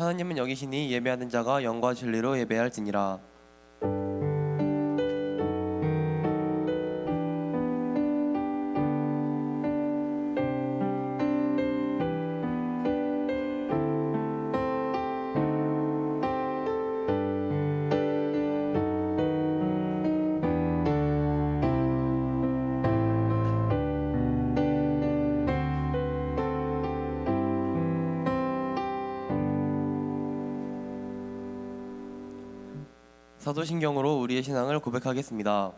하나님은 여기시니 예배하는 자가 영과 진리로 예배할지니라. 사도신경으로 우리의 신앙을 고백하겠습니다.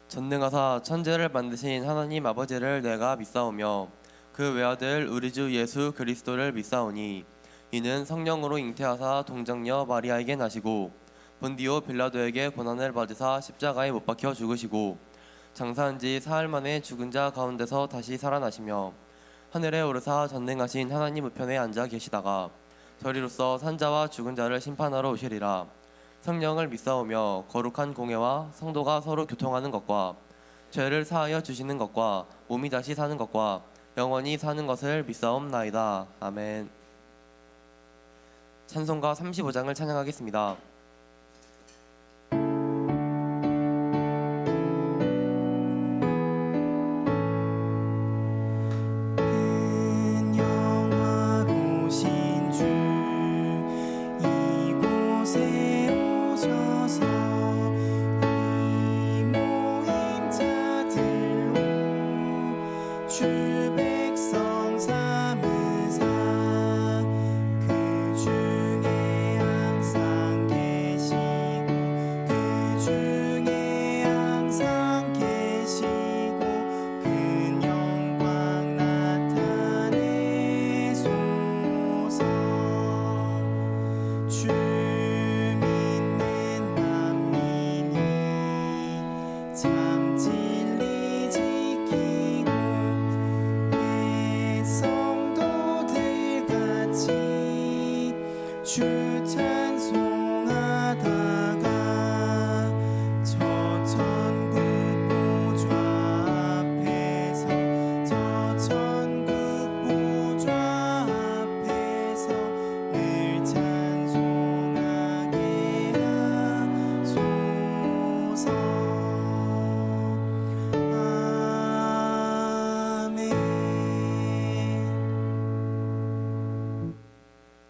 전능하사 천지를 만드신 하나님 아버지를 내가 믿사오며 그 외아들 우리 주 예수 그리스도를 믿사오니 이는 성령으로 잉태하사 동정녀 마리아에게 나시고 본디오 빌라도에게 고난을 받으사 십자가에 못 박혀 죽으시고 장사한 지 사흘 만에 죽은 자 가운데서 다시 살아나시며 하늘에 오르사 전능하신 하나님 우편에 앉아 계시다가 저리로서 산자와 죽은 자를 심판하러 오시리라. 성령을 믿사오며 거룩한 공회와 성도가 서로 교통하는 것과 죄를 사하여 주시는 것과 몸이 다시 사는 것과 영원히 사는 것을 믿사옵나이다. 아멘. 찬송가 35장을 찬양하겠습니다.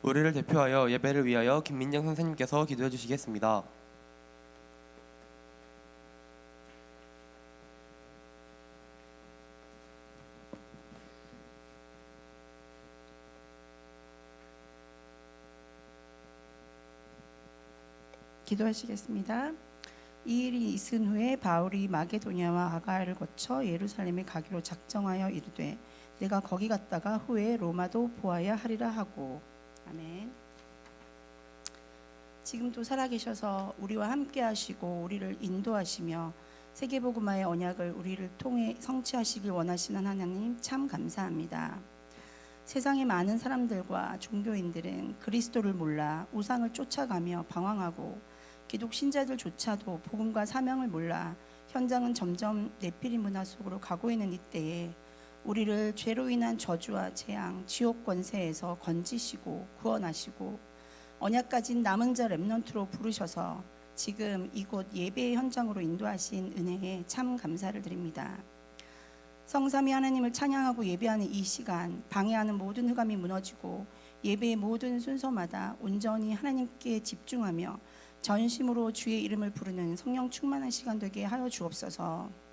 우리를 대표하여 예배를 위하여 김민정 선생님께서 기도해 주시겠습니다. 기도하시겠습니다. 이 일이 있은 후에 바울이 마게도냐와 아가야를 거쳐 예루살렘에 가기로 작정하여 이르되 내가 거기 갔다가 후에 로마도 보아야 하리라 하고. 아멘. 지금도 살아계셔서 우리와 함께 하시고 우리를 인도하시며 세계복음화의 언약을 우리를 통해 성취하시길 원하시는 하나님 참 감사합니다. 세상의 많은 사람들과 종교인들은 그리스도를 몰라 우상을 쫓아가며 방황하고 기독 신자들조차도 복음과 사명을 몰라 현장은 점점 네피림 문화 속으로 가고 있는 이때에 우리를 죄로 인한 저주와 재앙, 지옥 권세에서 건지시고 구원하시고 언약 가진 남은 자 렘넌트로 부르셔서 지금 이곳 예배의 현장으로 인도하신 은혜에 참 감사를 드립니다. 성삼위 하나님을 찬양하고 예배하는 이 시간, 방해하는 모든 흑암이 무너지고 예배의 모든 순서마다 온전히 하나님께 집중하며 전심으로 주의 이름을 부르는 성령 충만한 시간 되게 하여 주옵소서.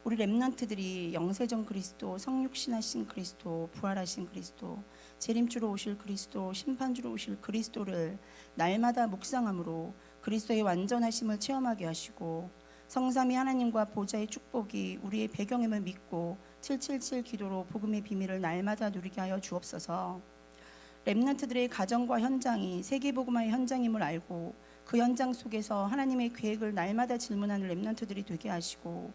우리 렘넌트들이 영세전 그리스도, 성육신하신 그리스도, 부활하신 그리스도, 재림주로 오실 그리스도, 심판주로 오실 그리스도를 날마다 묵상함으로 그리스도의 완전하심을 체험하게 하시고 성삼위 하나님과 보좌의 축복이 우리의 배경임을 믿고 777 기도로 복음의 비밀을 날마다 누리게 하여 주옵소서. 렘넌트들의 가정과 현장이 세계복음화의 현장임을 알고 그 현장 속에서 하나님의 계획을 날마다 질문하는 렘넌트들이 되게 하시고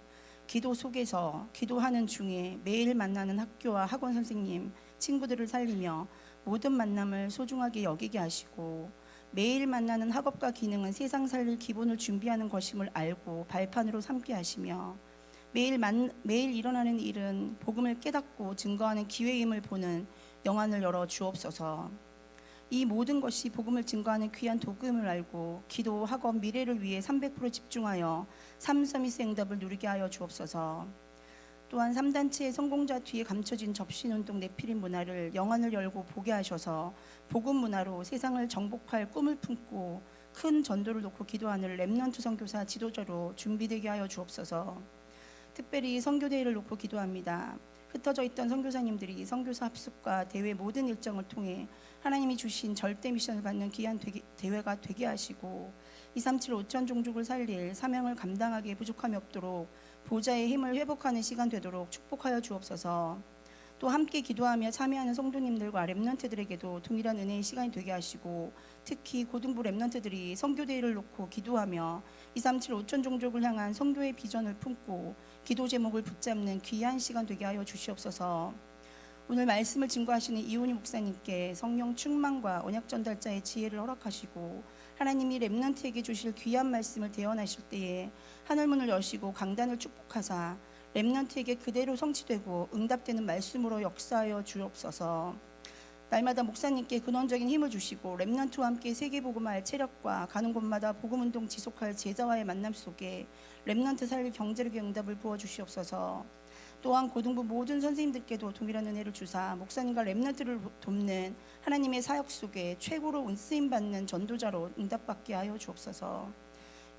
기도 속에서 기도하는 중에 매일 만나는 학교와 학원 선생님, 친구들을 살리며 모든 만남을 소중하게 여기게 하시고 매일 만나는 학업과 기능은 세상 살릴 기본을 준비하는 것임을 알고 발판으로 삼게 하시며 매일 일어나는 일은 복음을 깨닫고 증거하는 기회임을 보는 영안을 열어 주옵소서. 이 모든 것이 복음을 증거하는 귀한 도금을 알고 기도, 학업, 미래를 위해 300% 집중하여 삼서미스 응답을 누리게 하여 주옵소서. 또한 3단체의 성공자 뒤에 감춰진 접신운동 네피림 문화를 영안을 열고 보게 하셔서 복음 문화로 세상을 정복할 꿈을 품고 큰 전도를 놓고 기도하는 렘넌트 선교사 지도자로 준비되게 하여 주옵소서. 특별히 선교대회를 놓고 기도합니다. 흩어져 있던 선교사님들이 선교사 합숙과 대회 모든 일정을 통해 하나님이 주신 절대 미션을 받는 귀한 대회가 되게 하시고 237 5천 종족을 살릴 사명을 감당하기에 부족함이 없도록 보좌의 힘을 회복하는 시간 되도록 축복하여 주옵소서. 또 함께 기도하며 참여하는 성도님들과 렘넌트들에게도 동일한 은혜의 시간이 되게 하시고 특히 고등부 렘넌트들이 선교대회를 놓고 기도하며 237 5천 종족을 향한 선교의 비전을 품고 기도 제목을 붙잡는 귀한 시간 되게 하여 주시옵소서. 오늘 말씀을 증거하시는 이훈희 목사님께 성령 충만과 언약 전달자의 지혜를 허락하시고 하나님이 렘넌트에게 주실 귀한 말씀을 대언하실 때에 하늘문을 여시고 강단을 축복하사 렘넌트에게 그대로 성취되고 응답되는 말씀으로 역사하여 주옵소서. 날마다 목사님께 근원적인 힘을 주시고 렘넌트와 함께 세계복음화할 체력과 가는 곳마다 복음운동 지속할 제자와의 만남 속에 렘넌트 살릴 경제력의 응답을 부어주시옵소서. 또한 고등부 모든 선생님들께도 동일한 은혜를 주사 목사님과 렘넌트를 돕는 하나님의 사역 속에 최고로 쓰임받는 전도자로 응답받게 하여 주옵소서.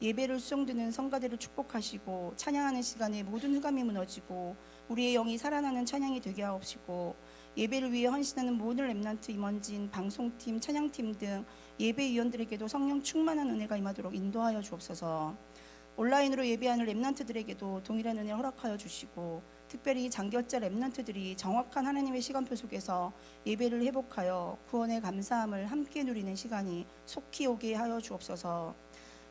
예배를 수용드는 성가대를 축복하시고 찬양하는 시간에 모든 흑암이 무너지고 우리의 영이 살아나는 찬양이 되게 하옵시고 예배를 위해 헌신하는 모든 렘넌트 임원진, 방송팀, 찬양팀 등 예배위원들에게도 성령 충만한 은혜가 임하도록 인도하여 주옵소서. 온라인으로 예배하는 렘넌트들에게도 동일한 은혜 허락하여 주시고 특별히 장기업자 렘넌트들이 정확한 하나님의 시간표 속에서 예배를 회복하여 구원의 감사함을 함께 누리는 시간이 속히 오게 하여 주옵소서.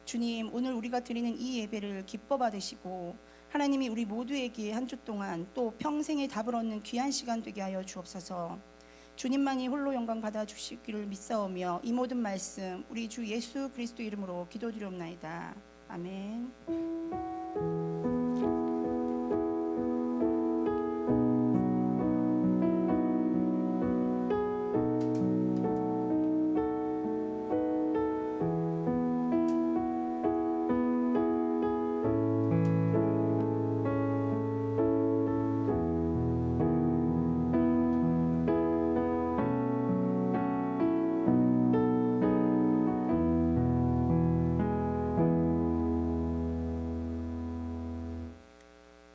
주님, 오늘 우리가 드리는 이 예배를 기뻐 받으시고 하나님이 우리 모두에게 한 주 동안 또 평생의 답을 얻는 귀한 시간 되게 하여 주옵소서. 주님만이 홀로 영광 받아 주시기를 믿사오며 이 모든 말씀 우리 주 예수 그리스도 이름으로 기도드리옵나이다. 아멘.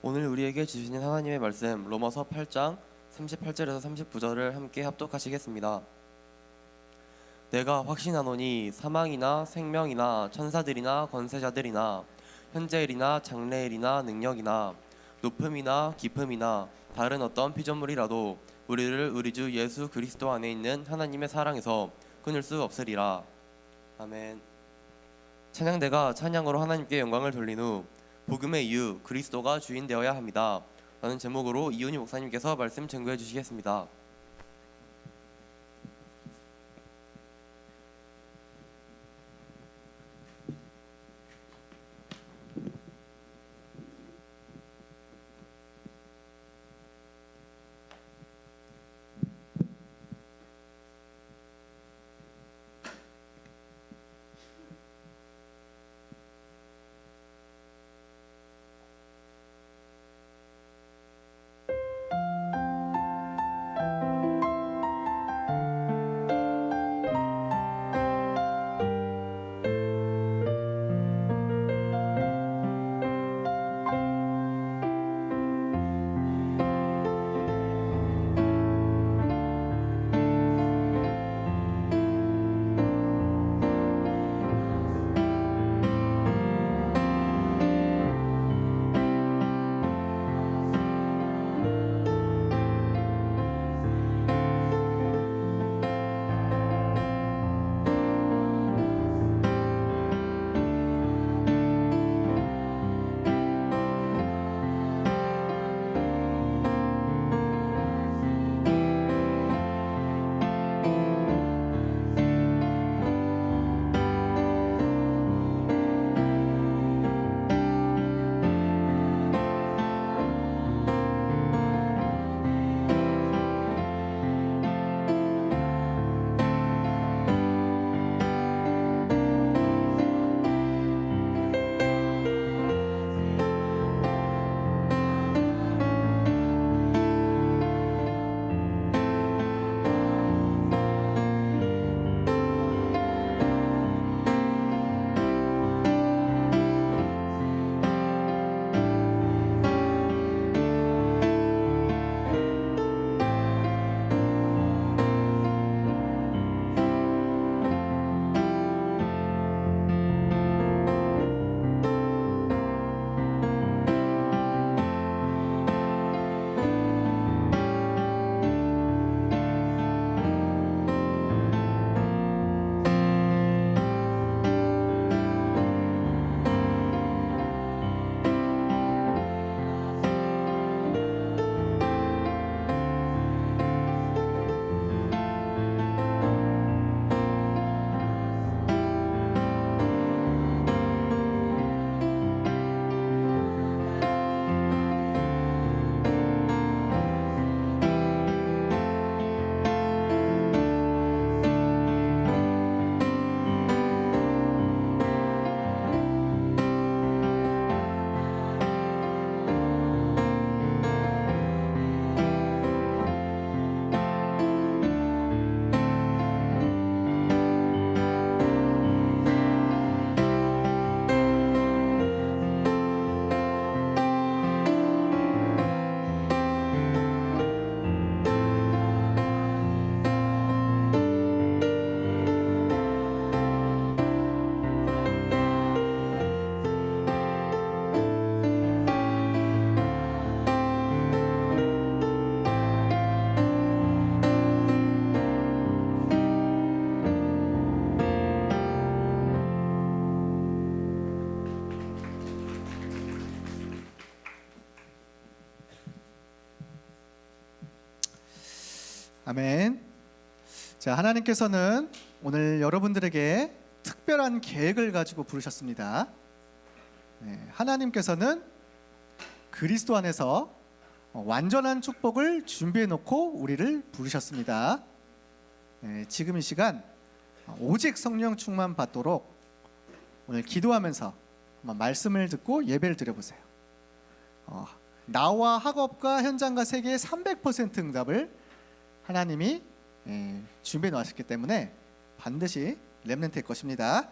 오늘 우리에게 주시는 하나님의 말씀 로마서 8장 38절에서 39절을 함께 합독하시겠습니다. 내가 확신하노니 사망이나 생명이나 천사들이나 권세자들이나 현재일이나 장래일이나 능력이나 높음이나 깊음이나 다른 어떤 피조물이라도 우리를 우리 주 예수 그리스도 안에 있는 하나님의 사랑에서 끊을 수 없으리라. 아멘. 찬양대가 찬양으로 하나님께 영광을 돌린 후 복음의 이유 그리스도가 주인 되어야 합니다 라는 제목으로 이훈희 목사님께서 말씀 증거해 주시겠습니다. 아멘. 자, 하나님께서는 오늘 여러분들에게 특별한 계획을 가지고 부르셨습니다. 네, 하나님께서는 그리스도 안에서 완전한 축복을 준비해 놓고 우리를 부르셨습니다. 네, 지금 이 시간 오직 성령 충만 받도록 오늘 기도하면서 한번 말씀을 듣고 예배를 드려보세요. 나와 학업과 현장과 세계의 300% 응답을 하나님이 준비해 놓으셨기 때문에 반드시 렘넌트일 것입니다.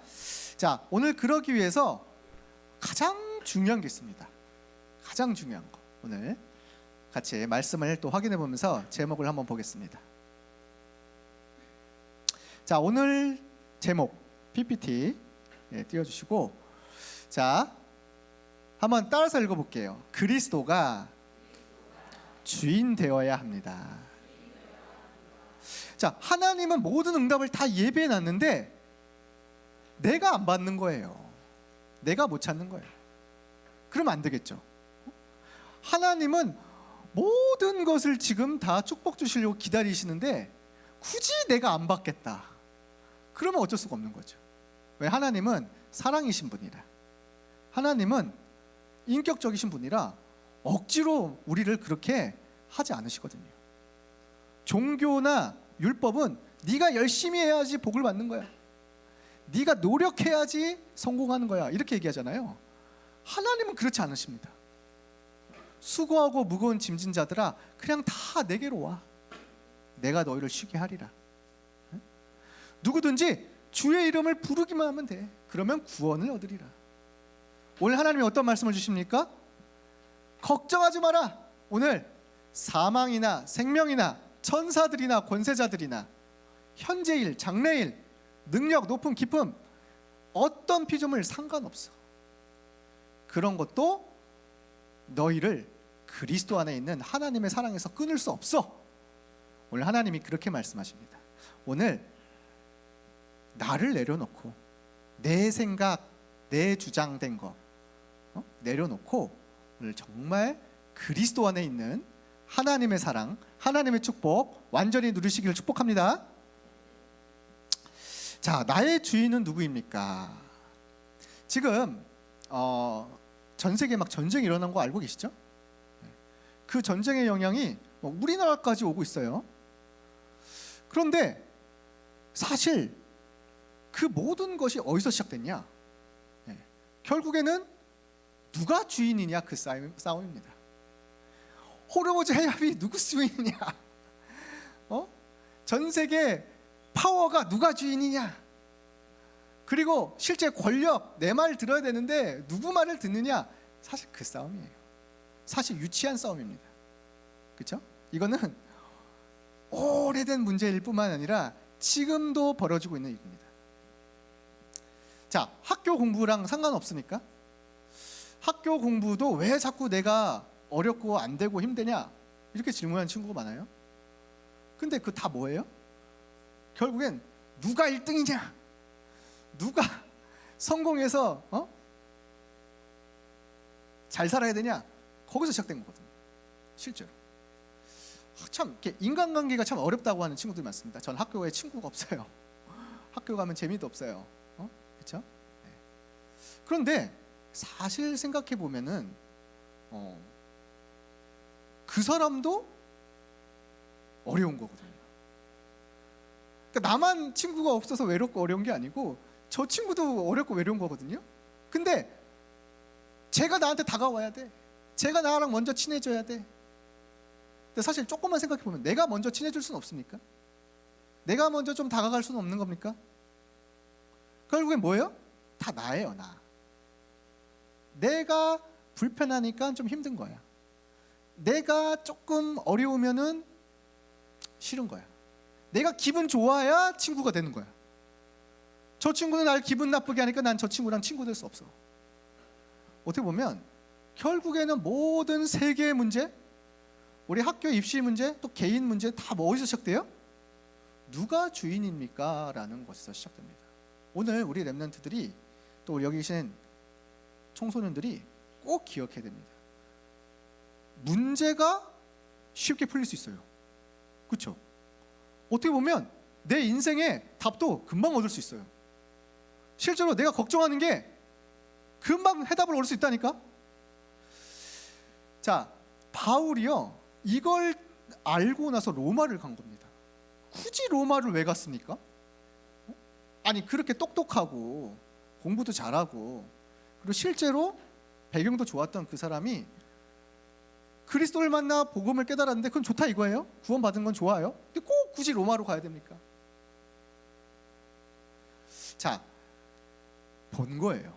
자, 오늘 그러기 위해서 가장 중요한 게 있습니다. 가장 중요한 거, 오늘 같이 말씀을 또 확인해 보면서 제목을 한번 보겠습니다. 자, 오늘 제목 PPT 띄워주시고, 자, 한번 따라서 읽어볼게요. 그리스도가 주인 되어야 합니다. 자, 하나님은 모든 응답을 다 예비해 놨는데 내가 안 받는 거예요. 내가 못 찾는 거예요. 그러면 안 되겠죠. 하나님은 모든 것을 지금 다 축복 주시려고 기다리시는데 굳이 내가 안 받겠다, 그러면 어쩔 수가 없는 거죠. 왜? 하나님은 사랑이신 분이라, 하나님은 인격적이신 분이라 억지로 우리를 그렇게 하지 않으시거든요. 종교나 율법은 네가 열심히 해야지 복을 받는 거야, 네가 노력해야지 성공하는 거야, 이렇게 얘기하잖아요. 하나님은 그렇지 않으십니다. 수고하고 무거운 짐진 자들아, 그냥 다 내게로 와, 내가 너희를 쉬게 하리라. 누구든지 주의 이름을 부르기만 하면 돼. 그러면 구원을 얻으리라. 오늘 하나님이 어떤 말씀을 주십니까? 걱정하지 마라. 오늘 사망이나 생명이나 천사들이나 권세자들이나 현재일 장래일 능력 높음 깊음 어떤 피조물 상관없어. 그런 것도 너희를 그리스도 안에 있는 하나님의 사랑에서 끊을 수 없어. 오늘 하나님이 그렇게 말씀하십니다. 오늘 나를 내려놓고 내 생각, 내 주장된 거 내려놓고 오늘 정말 그리스도 안에 있는 하나님의 사랑, 하나님의 축복 완전히 누리시기를 축복합니다. 자, 나의 주인은 누구입니까? 지금 전 세계에 막 전쟁이 일어난 거 알고 계시죠? 그 전쟁의 영향이 우리나라까지 오고 있어요. 그런데 사실 그 모든 것이 어디서 시작됐냐? 결국에는 누가 주인이냐, 그 싸움입니다. 호르무즈 해협이 누구 주인이냐? 전 세계 파워가 누가 주인이냐? 그리고 실제 권력, 내 말 들어야 되는데 누구 말을 듣느냐? 사실 그 싸움이에요. 사실 유치한 싸움입니다. 그렇죠? 이거는 오래된 문제일 뿐만 아니라 지금도 벌어지고 있는 일입니다. 자, 학교 공부랑 상관없습니까? 학교 공부도 왜 자꾸 내가 어렵고 안 되고 힘드냐, 이렇게 질문하는 친구가 많아요. 근데 그 다 뭐예요? 결국엔 누가 1등이냐, 누가 성공해서 잘 살아야 되냐, 거기서 시작된 거거든요. 실제로 참 이렇게 인간관계가 참 어렵다고 하는 친구들이 많습니다. 전 학교에 친구가 없어요. 학교 가면 재미도 없어요. 그렇죠? 네. 그런데 사실 생각해 보면은 그 사람도 어려운 거거든요. 그러니까 나만 친구가 없어서 외롭고 어려운 게 아니고 저 친구도 어렵고 외로운 거거든요. 근데 제가 나한테 다가와야 돼. 제가 나랑 먼저 친해져야 돼. 근데 사실 조금만 생각해 보면 내가 먼저 친해질 수는 없습니까? 내가 먼저 좀 다가갈 수는 없는 겁니까? 결국엔 뭐예요? 다 나예요, 나. 내가 불편하니까 좀 힘든 거야. 내가 조금 어려우면은 싫은 거야. 내가 기분 좋아야 친구가 되는 거야. 저 친구는 날 기분 나쁘게 하니까 난 저 친구랑 친구 될 수 없어. 어떻게 보면 결국에는 모든 세계의 문제, 우리 학교 입시 문제, 또 개인 문제 다 어디서 시작돼요? 누가 주인입니까? 라는 것에서 시작됩니다. 오늘 우리 렘넌트들이, 또 여기 계신 청소년들이 꼭 기억해야 됩니다. 문제가 쉽게 풀릴 수 있어요. 그렇죠? 어떻게 보면 내 인생의 답도 금방 얻을 수 있어요. 실제로 내가 걱정하는 게 금방 해답을 얻을 수 있다니까. 자, 바울이요, 이걸 알고 나서 로마를 간 겁니다. 굳이 로마를 왜 갔습니까? 아니, 그렇게 똑똑하고 공부도 잘하고 그리고 실제로 배경도 좋았던 그 사람이 그리스도를 만나 복음을 깨달았는데 그건 좋다 이거예요? 구원받은 건 좋아요? 근데 꼭 굳이 로마로 가야 됩니까? 자, 본 거예요.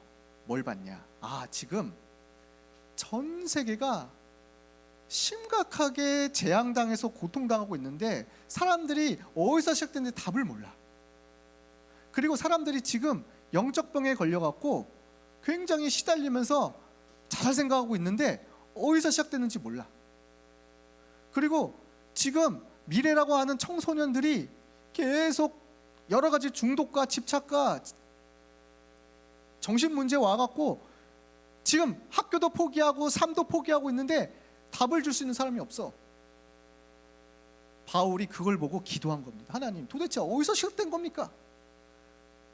뭘 봤냐? 아, 지금 전 세계가 심각하게 재앙당해서 고통당하고 있는데 사람들이 어디서 시작됐는지 답을 몰라. 그리고 사람들이 지금 영적 병에 걸려갖고 굉장히 시달리면서 자살 생각하고 있는데 어디서 시작됐는지 몰라. 그리고 지금 미래라고 하는 청소년들이 계속 여러 가지 중독과 집착과 정신 문제 와갖고 지금 학교도 포기하고 삶도 포기하고 있는데 답을 줄 수 있는 사람이 없어. 바울이 그걸 보고 기도한 겁니다. 하나님, 도대체 어디서 시작된 겁니까?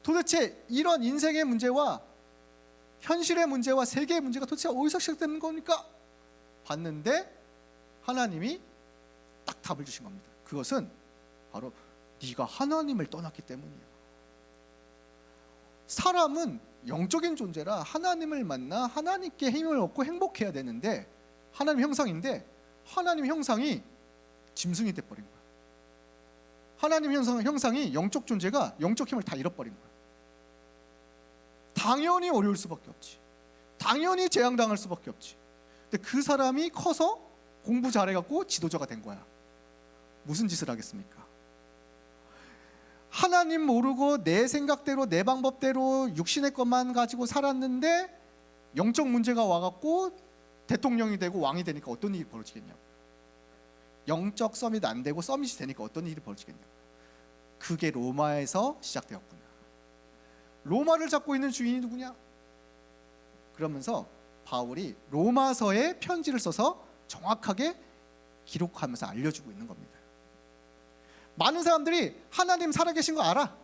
도대체 이런 인생의 문제와 현실의 문제와 세계의 문제가 도대체 어디서 시작되는 겁니까? 봤는데 하나님이 딱 답을 주신 겁니다. 그것은 바로 네가 하나님을 떠났기 때문이야. 사람은 영적인 존재라 하나님을 만나 하나님께 힘을 얻고 행복해야 되는데 하나님 형상인데 하나님 형상이 짐승이 돼버린 거야. 하나님 형상이 영적 존재가 영적 힘을 다 잃어버린 거야. 당연히 어려울 수밖에 없지. 당연히 재앙당할 수밖에 없지. 근데 그 사람이 커서 공부 잘해갖고 지도자가 된 거야. 무슨 짓을 하겠습니까? 하나님 모르고 내 생각대로 내 방법대로 육신의 것만 가지고 살았는데 영적 문제가 와갖고 대통령이 되고 왕이 되니까 어떤 일이 벌어지겠냐고. 영적 서밋 안 되고 서밋이 되니까 어떤 일이 벌어지겠냐고. 그게 로마에서 시작되었구나. 로마를 잡고 있는 주인이 누구냐? 그러면서 바울이 로마서에 편지를 써서 정확하게 기록하면서 알려주고 있는 겁니다. 많은 사람들이 하나님 살아계신 거 알아.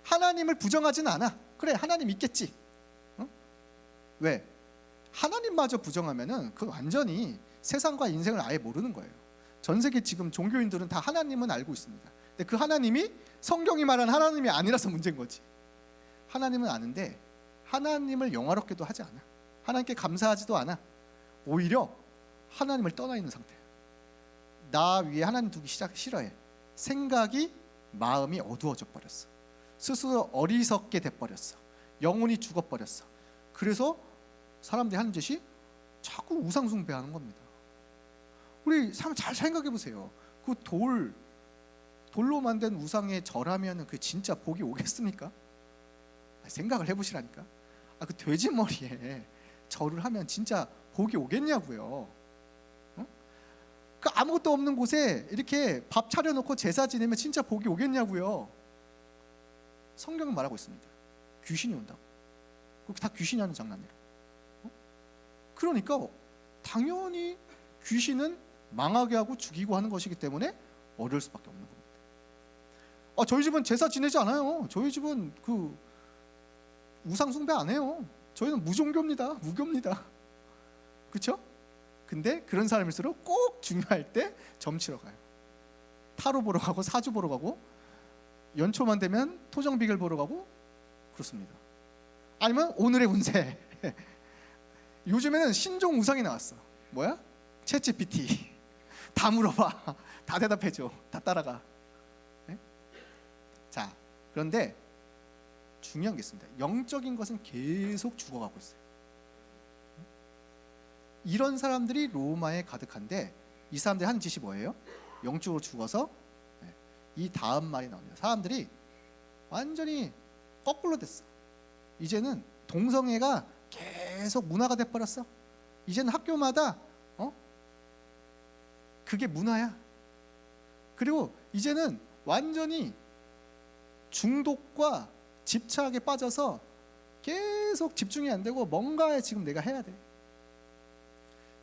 하나님을 부정하지는 않아. 그래, 하나님 있겠지. 응? 왜? 하나님마저 부정하면은 그 완전히 세상과 인생을 아예 모르는 거예요. 전 세계 지금 종교인들은 다 하나님은 알고 있습니다. 근데 그 하나님이 성경이 말한 하나님이 아니라서 문제인 거지. 하나님은 아는데 하나님을 영화롭게도 하지 않아. 하나님께 감사하지도 않아. 오히려 하나님을 떠나 있는 상태야. 나 위에 하나님 두기 싫어해. 생각이, 마음이 어두워져 버렸어. 스스로 어리석게 돼버렸어. 영혼이 죽어버렸어. 그래서 사람들이 하는 짓이 자꾸 우상 숭배하는 겁니다. 우리 잘 생각해 보세요. 그 돌로 만든 우상에 절하면 그 진짜 복이 오겠습니까? 생각을 해보시라니까. 그 돼지 머리에 절을 하면 진짜 복이 오겠냐고요. 그 아무것도 없는 곳에 이렇게 밥 차려놓고 제사 지내면 진짜 복이 오겠냐고요. 성경은 말하고 있습니다. 귀신이 온다고. 그게 다 귀신이 하는 장난이라. 그러니까 당연히 귀신은 망하게 하고 죽이고 하는 것이기 때문에 어려울 수밖에 없는 겁니다. 저희 집은 제사 지내지 않아요. 저희 집은 그 우상 숭배 안 해요. 저희는 무종교입니다. 무교입니다. 그렇죠? 근데 그런 사람일수록 꼭 중요할 때 점치러 가요. 타로 보러 가고 사주 보러 가고 연초만 되면 토정비결 보러 가고 그렇습니다. 아니면 오늘의 운세. 요즘에는 신종 우상이 나왔어. 뭐야? 챗GPT. 다 물어봐. 다 대답해줘. 다 따라가. 네? 자, 그런데 중요한 게 있습니다. 영적인 것은 계속 죽어가고 있어요. 이런 사람들이 로마에 가득한데 이 사람들이 하는 짓이 뭐예요? 영적으로 죽어서 이 다음 말이 나옵니다. 사람들이 완전히 거꾸로 됐어. 이제는 동성애가 계속 문화가 돼버렸어. 이제는 학교마다 그게 문화야. 그리고 이제는 완전히 중독과 집착에 빠져서 계속 집중이 안 되고 뭔가에 지금 내가 해야 돼.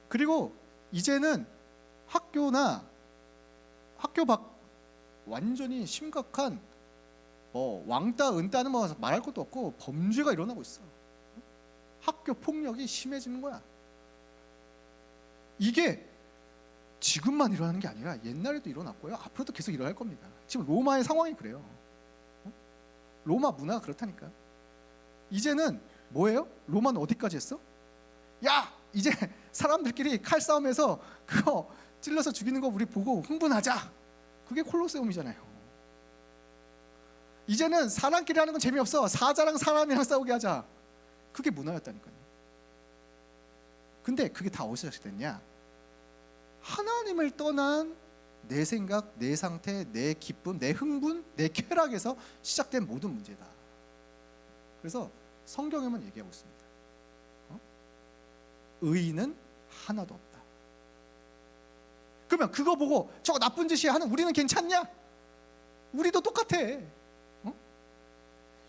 그리고 이제는 학교 밖 완전히 심각한 왕따, 은따는 뭐 말할 것도 없고 범죄가 일어나고 있어. 학교 폭력이 심해지는 거야. 이게 지금만 일어나는 게 아니라 옛날에도 일어났고요. 앞으로도 계속 일어날 겁니다. 지금 로마의 상황이 그래요. 로마 문화가 그렇다니까. 이제는 뭐예요? 로마는 어디까지 했어? 야, 이제 사람들끼리 칼싸움해서 그거 찔러서 죽이는 거 우리 보고 흥분하자. 그게 콜로세움이잖아요. 이제는 사람끼리 하는 건 재미없어. 사자랑 사람이랑 싸우게 하자. 그게 문화였다니까요. 근데 그게 다 어디서 시작됐냐? 하나님을 떠난 내 생각, 내 상태, 내 기쁨, 내 흥분, 내 쾌락에서 시작된 모든 문제다. 그래서 성경에만 얘기하고 있습니다. 의인은 하나도 없다. 그러면 그거 보고 저거 나쁜 짓이야 하는 우리는 괜찮냐? 우리도 똑같아.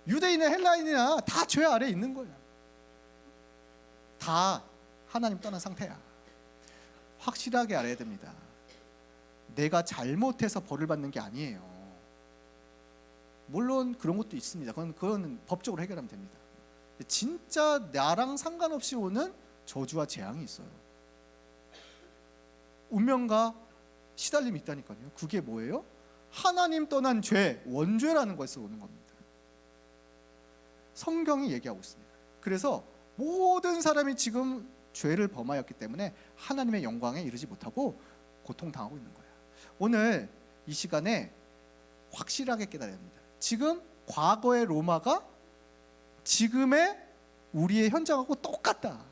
유대인이나 헬라인이나 다 죄 아래에 있는 거야. 다 하나님 떠난 상태야. 확실하게 알아야 됩니다. 내가 잘못해서 벌을 받는 게 아니에요. 물론 그런 것도 있습니다. 그건 법적으로 해결하면 됩니다. 진짜 나랑 상관없이 오는 저주와 재앙이 있어요. 운명과 시달림이 있다니까요. 그게 뭐예요? 하나님 떠난 죄, 원죄라는 것에서 오는 겁니다. 성경이 얘기하고 있습니다. 그래서 모든 사람이 지금 죄를 범하였기 때문에 하나님의 영광에 이르지 못하고 고통당하고 있는 거야. 오늘 이 시간에 확실하게 깨달아야 합니다. 지금 과거의 로마가 지금의 우리의 현장하고 똑같다.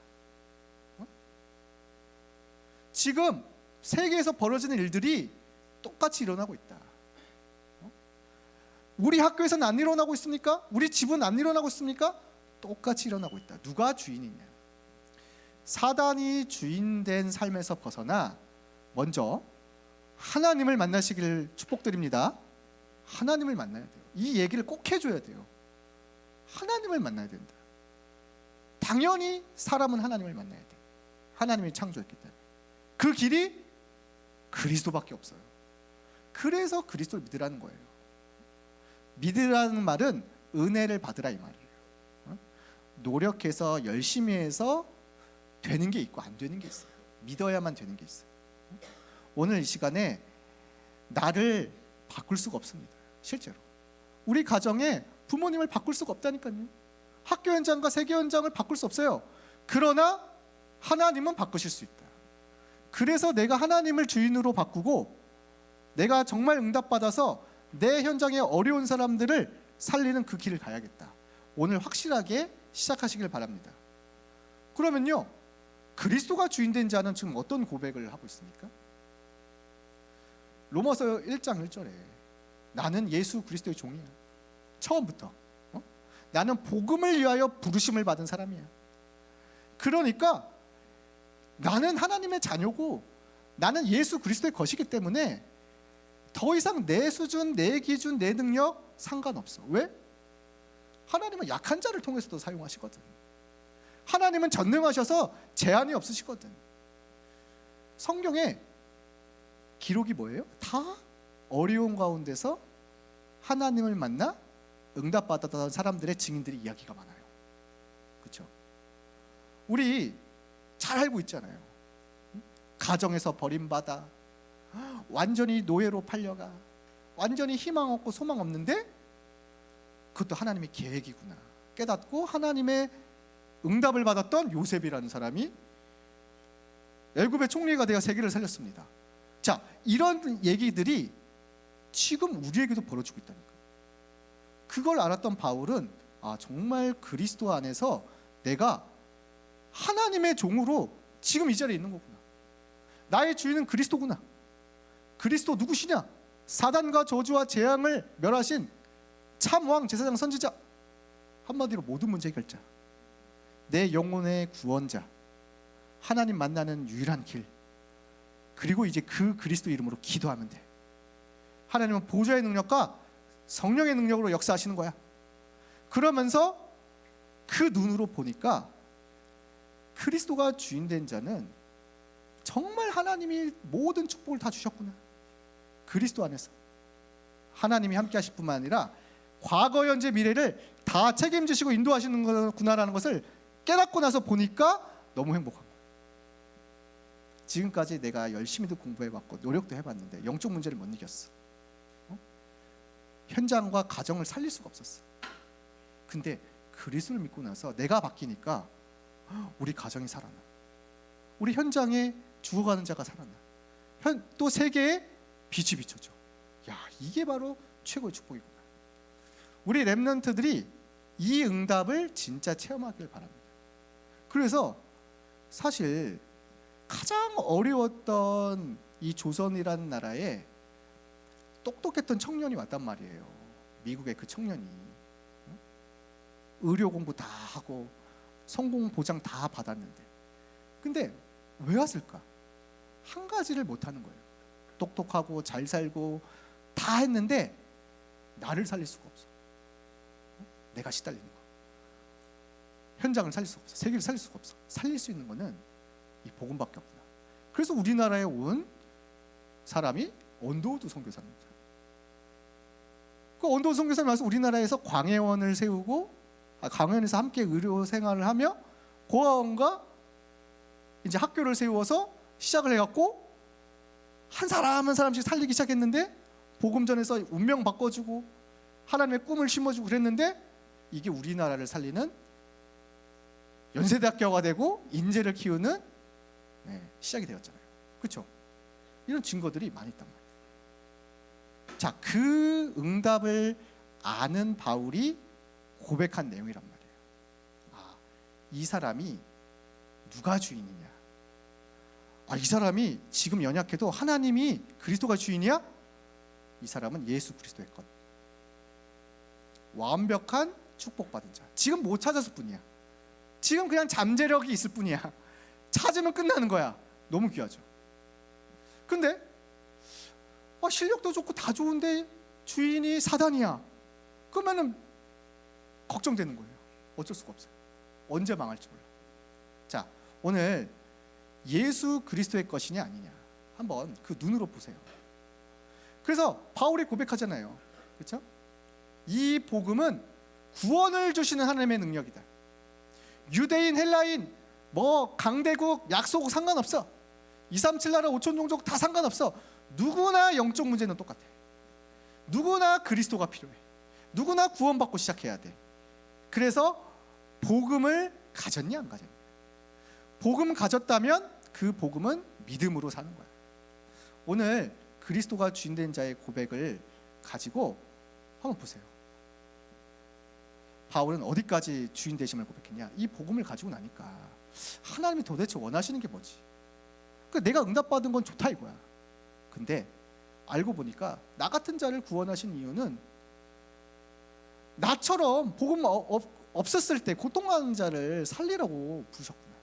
지금 세계에서 벌어지는 일들이 똑같이 일어나고 있다. 우리 학교에서는 안 일어나고 있습니까? 우리 집은 안 일어나고 있습니까? 똑같이 일어나고 있다. 누가 주인이냐? 사단이 주인된 삶에서 벗어나 먼저 하나님을 만나시길 축복드립니다. 하나님을 만나야 돼요. 이 얘기를 꼭 해줘야 돼요. 하나님을 만나야 된다. 당연히 사람은 하나님을 만나야 돼. 하나님이 창조했기 때문에. 그 길이 그리스도밖에 없어요. 그래서 그리스도를 믿으라는 거예요. 믿으라는 말은 은혜를 받으라 이 말이에요. 노력해서 열심히 해서 되는 게 있고 안 되는 게 있어요. 믿어야만 되는 게 있어요. 오늘 이 시간에 나를 바꿀 수가 없습니다. 실제로 우리 가정에 부모님을 바꿀 수가 없다니까요. 학교 현장과 세계 현장을 바꿀 수 없어요. 그러나 하나님은 바꾸실 수 있다. 그래서 내가 하나님을 주인으로 바꾸고 내가 정말 응답받아서 내 현장에 어려운 사람들을 살리는 그 길을 가야겠다. 오늘 확실하게 시작하시길 바랍니다. 그러면요, 그리스도가 주인된 자는 지금 어떤 고백을 하고 있습니까? 로마서 1장 1절에 나는 예수 그리스도의 종이야. 처음부터 나는 복음을 위하여 부르심을 받은 사람이야. 그러니까 나는 하나님의 자녀고 나는 예수 그리스도의 것이기 때문에 더 이상 내 수준, 내 기준, 내 능력 상관없어. 왜? 하나님은 약한 자를 통해서도 사용하시거든. 하나님은 전능하셔서 제한이 없으시거든. 성경에 기록이 뭐예요? 다 어려운 가운데서 하나님을 만나 응답받았던 사람들의 증인들의 이야기가 많아요. 그렇죠? 우리 잘 알고 있잖아요. 가정에서 버림받아 완전히 노예로 팔려가 완전히 희망 없고 소망 없는데 그것도 하나님의 계획이구나 깨닫고 하나님의 응답을 받았던 요셉이라는 사람이 애굽의 총리가 되어 세계를 살렸습니다. 자, 이런 얘기들이 지금 우리에게도 벌어지고 있다니까. 그걸 알았던 바울은 정말 그리스도 안에서 내가 하나님의 종으로 지금 이 자리에 있는 거구나. 나의 주인은 그리스도구나. 그리스도 누구시냐? 사단과 저주와 재앙을 멸하신 참왕 제사장 선지자. 한마디로 모든 문제 해결자. 내 영혼의 구원자. 하나님 만나는 유일한 길. 그리고 이제 그 그리스도 이름으로 기도하면 돼. 하나님은 보좌의 능력과 성령의 능력으로 역사하시는 거야. 그러면서 그 눈으로 보니까 그리스도가 주인된 자는 정말 하나님이 모든 축복을 다 주셨구나. 그리스도 안에서 하나님이 함께 하실 뿐만 아니라 과거, 현재, 미래를 다 책임지시고 인도하시는 거구나라는 것을 깨닫고 나서 보니까 너무 행복한 거예요. 지금까지 내가 열심히도 공부해봤고 노력도 해봤는데 영적 문제를 못 이겼어. 현장과 가정을 살릴 수가 없었어. 근데 그리스도를 믿고 나서 내가 바뀌니까 우리 가정이 살아나. 우리 현장에 죽어가는 자가 살아나. 또 세계에 빛이 비춰져. 야, 이게 바로 최고의 축복이구나. 우리 렘넌트들이 이 응답을 진짜 체험하길 바랍니다. 그래서 사실 가장 어려웠던 이 조선이라는 나라에 똑똑했던 청년이 왔단 말이에요. 미국의 그 청년이 의료 공부 다 하고 성공 보장 다 받았는데, 근데 왜 왔을까? 한 가지를 못하는 거예요. 똑똑하고 잘 살고 다 했는데 나를 살릴 수가 없어. 내가 시달리는 거. 현장을 살릴 수가 없어. 세계를 살릴 수가 없어. 살릴 수 있는 거는 이 복음밖에 없구나. 그래서 우리나라에 온 사람이 언더우드 선교사입니다. 그 언더우드 선교사님 와서 우리나라에서 광해원을 세우고, 광해원에서 함께 의료 생활을 하며 고아원과 이제 학교를 세워서 시작을 해갖고 한 사람 한 사람씩 살리기 시작했는데, 복음 전에서 운명 바꿔주고 하나님의 꿈을 심어주고 그랬는데, 이게 우리나라를 살리는 연세대학교가 되고 인재를 키우는 시작이 되었잖아요. 그렇죠? 이런 증거들이 많이 있단 말이에요. 자, 그 응답을 아는 바울이 고백한 내용이란 말이에요. 아, 이 사람이 누가 주인이냐? 아, 이 사람이 지금 연약해도 하나님이 그리스도가 주인이야? 이 사람은 예수 그리스도의 것. 완벽한 축복받은 자. 지금 못 찾았을 뿐이야. 지금 그냥 잠재력이 있을 뿐이야. 찾으면 끝나는 거야. 너무 귀하죠. 근데 실력도 좋고 다 좋은데 주인이 사단이야. 그러면은 걱정되는 거예요. 어쩔 수가 없어요. 언제 망할지 몰라. 자, 오늘 예수 그리스도의 것이냐 아니냐 한번 그 눈으로 보세요. 그래서 바울이 고백하잖아요. 그렇죠? 이 복음은 구원을 주시는 하나님의 능력이다. 유대인, 헬라인, 뭐 강대국, 약소국 상관없어. 237 나라 5천 종족 다 상관없어. 누구나 영적 문제는 똑같아. 누구나 그리스도가 필요해. 누구나 구원받고 시작해야 돼. 그래서 복음을 가졌냐 안 가졌냐. 복음 가졌다면 그 복음은 믿음으로 사는 거야. 오늘 그리스도가 주인된 자의 고백을 가지고 한번 보세요. 바울은 어디까지 주인 되심을 고백했냐? 이 복음을 가지고 나니까 하나님이 도대체 원하시는 게 뭐지? 그러니까 내가 응답받은 건 좋다 이거야. 근데 알고 보니까 나 같은 자를 구원하신 이유는 나처럼 복음 없었을 때 고통하는 자를 살리라고 부르셨구나.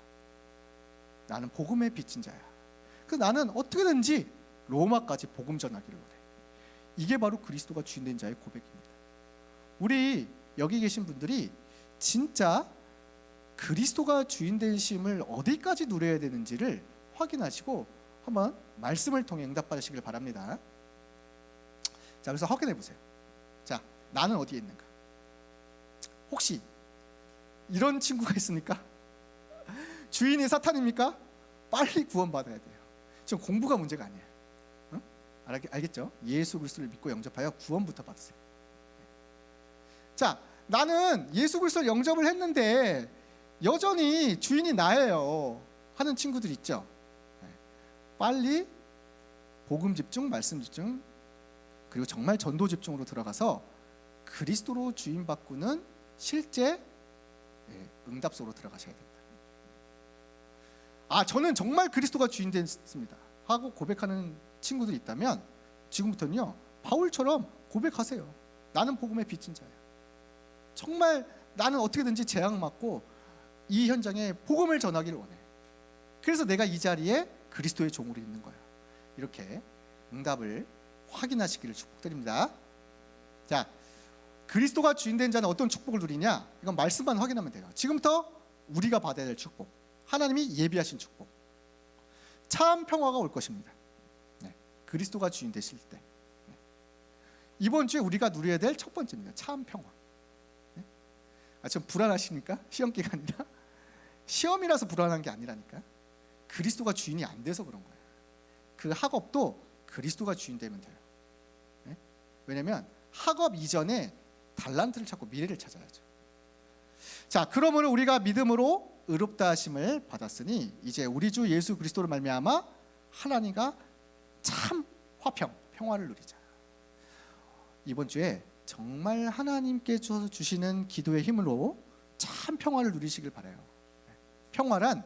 나는 복음의 빚진 자야. 그래서 나는 어떻게든지 로마까지 복음 전하기를 원해. 이게 바로 그리스도가 주인된 자의 고백입니다. 우리 여기 계신 분들이 진짜 그리스도가 주인 되심을 어디까지 누려야 되는지를 확인하시고 한번 말씀을 통해 응답받으시길 바랍니다. 자, 그래서 확인해 보세요. 자, 나는 어디에 있는가? 혹시 이런 친구가 있습니까? 주인이 사탄입니까? 빨리 구원받아야 돼요. 지금 공부가 문제가 아니에요. 응? 알겠죠? 예수 그리스도를 믿고 영접하여 구원부터 받으세요. 자, 나는 예수 그리스도를 영접을 했는데 여전히 주인이 나예요 하는 친구들 있죠? 빨리 복음 집중, 말씀 집중, 그리고 정말 전도 집중으로 들어가서 그리스도로 주인 바꾸는 실제 응답소로 들어가셔야 됩니다. 아, 저는 정말 그리스도가 주인 됐습니다 하고 고백하는 친구들이 있다면 지금부터는요, 바울처럼 고백하세요. 나는 복음의 빚진 자야. 정말 나는 어떻게든지 재앙 맞고 이 현장에 복음을 전하기를 원해. 그래서 내가 이 자리에 그리스도의 종으로 있는 거야. 이렇게 응답을 확인하시기를 축복드립니다. 자, 그리스도가 주인된 자는 어떤 축복을 누리냐? 이건 말씀만 확인하면 돼요. 지금부터 우리가 받아야 될 축복, 하나님이 예비하신 축복, 참 평화가 올 것입니다. 그리스도가 주인 되실 때. 이번 주에 우리가 누려야 될 첫 번째입니다. 참 평화. 네? 좀 불안하십니까? 시험 기간이라? 시험이라서 불안한 게 아니라니까. 그리스도가 주인이 안 돼서 그런 거예요. 그 학업도 그리스도가 주인 되면 돼요. 네? 왜냐하면 학업 이전에 달란트를 찾고 미래를 찾아야죠. 자, 그러므로 우리가 믿음으로 의롭다 하심을 받았으니 이제 우리 주 예수 그리스도로 말미암아 하나님과 참 화평, 평화를 누리자. 이번 주에 정말 하나님께 주시는 기도의 힘으로 참 평화를 누리시길 바라요. 평화란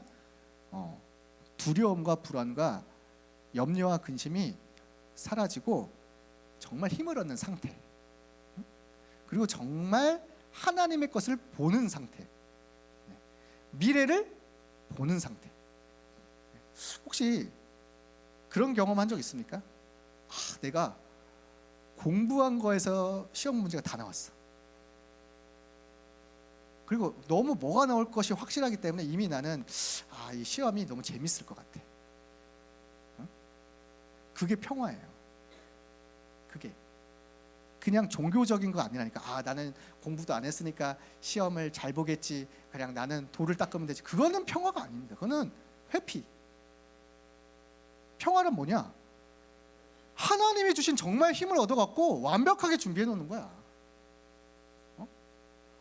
두려움과 불안과 염려와 근심이 사라지고 정말 힘을 얻는 상태, 그리고 정말 하나님의 것을 보는 상태, 미래를 보는 상태. 혹시 그런 경험한 적 있습니까? 내가 공부한 거에서 시험 문제가 다 나왔어. 그리고 너무 뭐가 나올 것이 확실하기 때문에 이미 나는 이 시험이 너무 재밌을 것 같아. 그게 평화예요. 그게 그냥 종교적인 거 아니라니까. 나는 공부도 안 했으니까 시험을 잘 보겠지, 그냥 나는 돌을 닦으면 되지. 그거는 평화가 아닙니다. 그거는 회피. 평화는 뭐냐? 하나님이 주신 정말 힘을 얻어갖고 완벽하게 준비해 놓는 거야.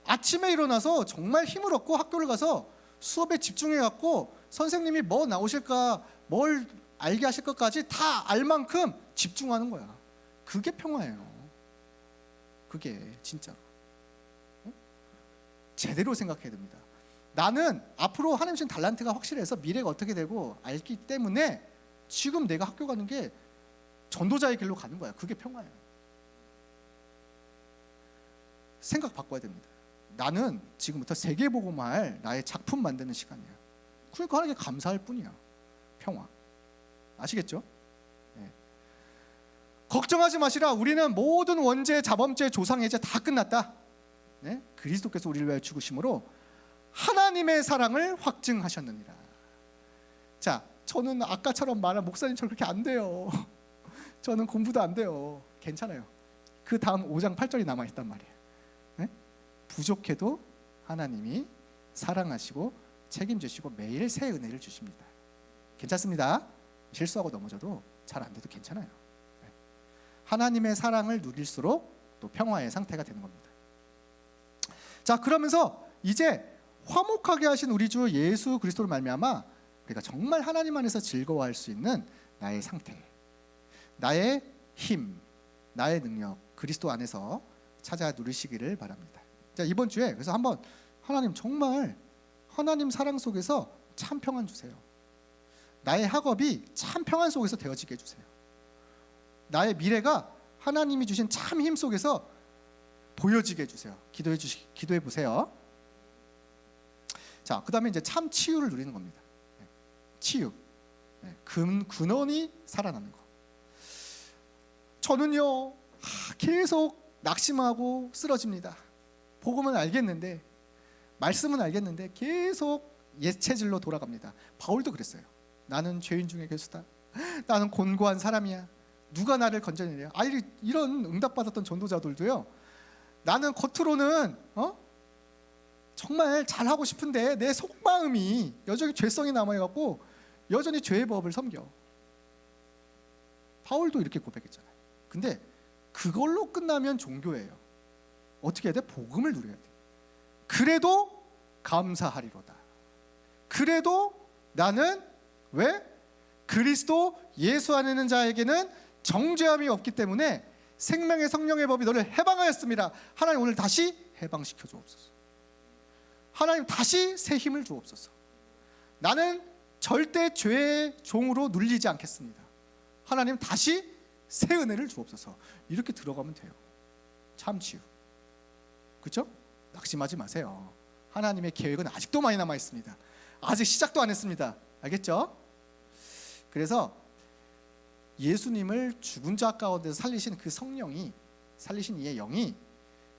아침에 일어나서 정말 힘을 얻고 학교를 가서 수업에 집중해갖고 선생님이 뭐 나오실까, 뭘 알게 하실 것까지 다 알 만큼 집중하는 거야. 그게 평화예요. 그게 진짜로 제대로 생각해야 됩니다. 나는 앞으로 하나님 주신 달란트가 확실해서 미래가 어떻게 되고 알기 때문에 지금 내가 학교 가는 게 전도자의 길로 가는 거야. 그게 평화예요. 생각 바꿔야 됩니다. 나는 지금부터 세계복음화할 나의 작품 만드는 시간이야. 그러니까 하나님께 감사할 뿐이야. 평화. 아시겠죠? 네. 걱정하지 마시라. 우리는 모든 원죄, 자범죄, 조상해제 다 끝났다. 네? 그리스도께서 우리를 위하여 죽으심으로 하나님의 사랑을 확증하셨느니라. 자, 저는 아까처럼 말한 목사님처럼 그렇게 안 돼요. 저는 공부도 안 돼요. 괜찮아요. 그 다음 5장 8절이 남아있단 말이에요. 네? 부족해도 하나님이 사랑하시고 책임지시고 매일 새 은혜를 주십니다. 괜찮습니다. 실수하고 넘어져도 잘 안 돼도 괜찮아요. 네. 하나님의 사랑을 누릴수록 또 평화의 상태가 되는 겁니다. 자, 그러면서 이제 화목하게 하신 우리 주 예수 그리스도를 말미암아 우리가 정말 하나님 안에서 즐거워할 수 있는 나의 상태, 나의 힘, 나의 능력, 그리스도 안에서 찾아 누리시기를 바랍니다. 자, 이번 주에 그래서 한번 하나님 정말 하나님 사랑 속에서 참 평안 주세요. 나의 학업이 참 평안 속에서 되어지게 해주세요. 나의 미래가 하나님이 주신 참 힘 속에서 보여지게 해주세요. 기도해 보세요. 자, 그 다음에 이제 참 치유를 누리는 겁니다. 치유, 근원이 살아나는 거. 저는요 계속 낙심하고 쓰러집니다. 복음은 알겠는데, 말씀은 알겠는데 계속 옛 체질로 돌아갑니다. 바울도 그랬어요. 나는 죄인 중에 괴수다. 나는 곤고한 사람이야. 누가 나를 건져내냐. 이런 응답받았던 전도자들도요, 나는 겉으로는 정말 잘하고 싶은데 내 속마음이 여전히 죄성이 남아갖고 여전히 죄의 법을 섬겨. 바울도 이렇게 고백했잖아요. 근데 그걸로 끝나면 종교예요. 어떻게 해야 돼? 복음을 누려야 돼. 그래도 감사하리로다. 그래도 나는 왜? 그리스도 예수 안에 있는 자에게는 정죄함이 없기 때문에 생명의 성령의 법이 너를 해방하였습니다. 하나님 오늘 다시 해방시켜 주옵소서. 하나님 다시 새 힘을 주옵소서. 나는 절대 죄의 종으로 눌리지 않겠습니다. 하나님 다시 새 은혜를 주옵소서. 이렇게 들어가면 돼요. 참 치유. 그렇죠? 낙심하지 마세요. 하나님의 계획은 아직도 많이 남아 있습니다. 아직 시작도 안 했습니다. 알겠죠? 그래서 예수님을 죽은 자 가운데서 살리신 그 성령이, 살리신 이의 영이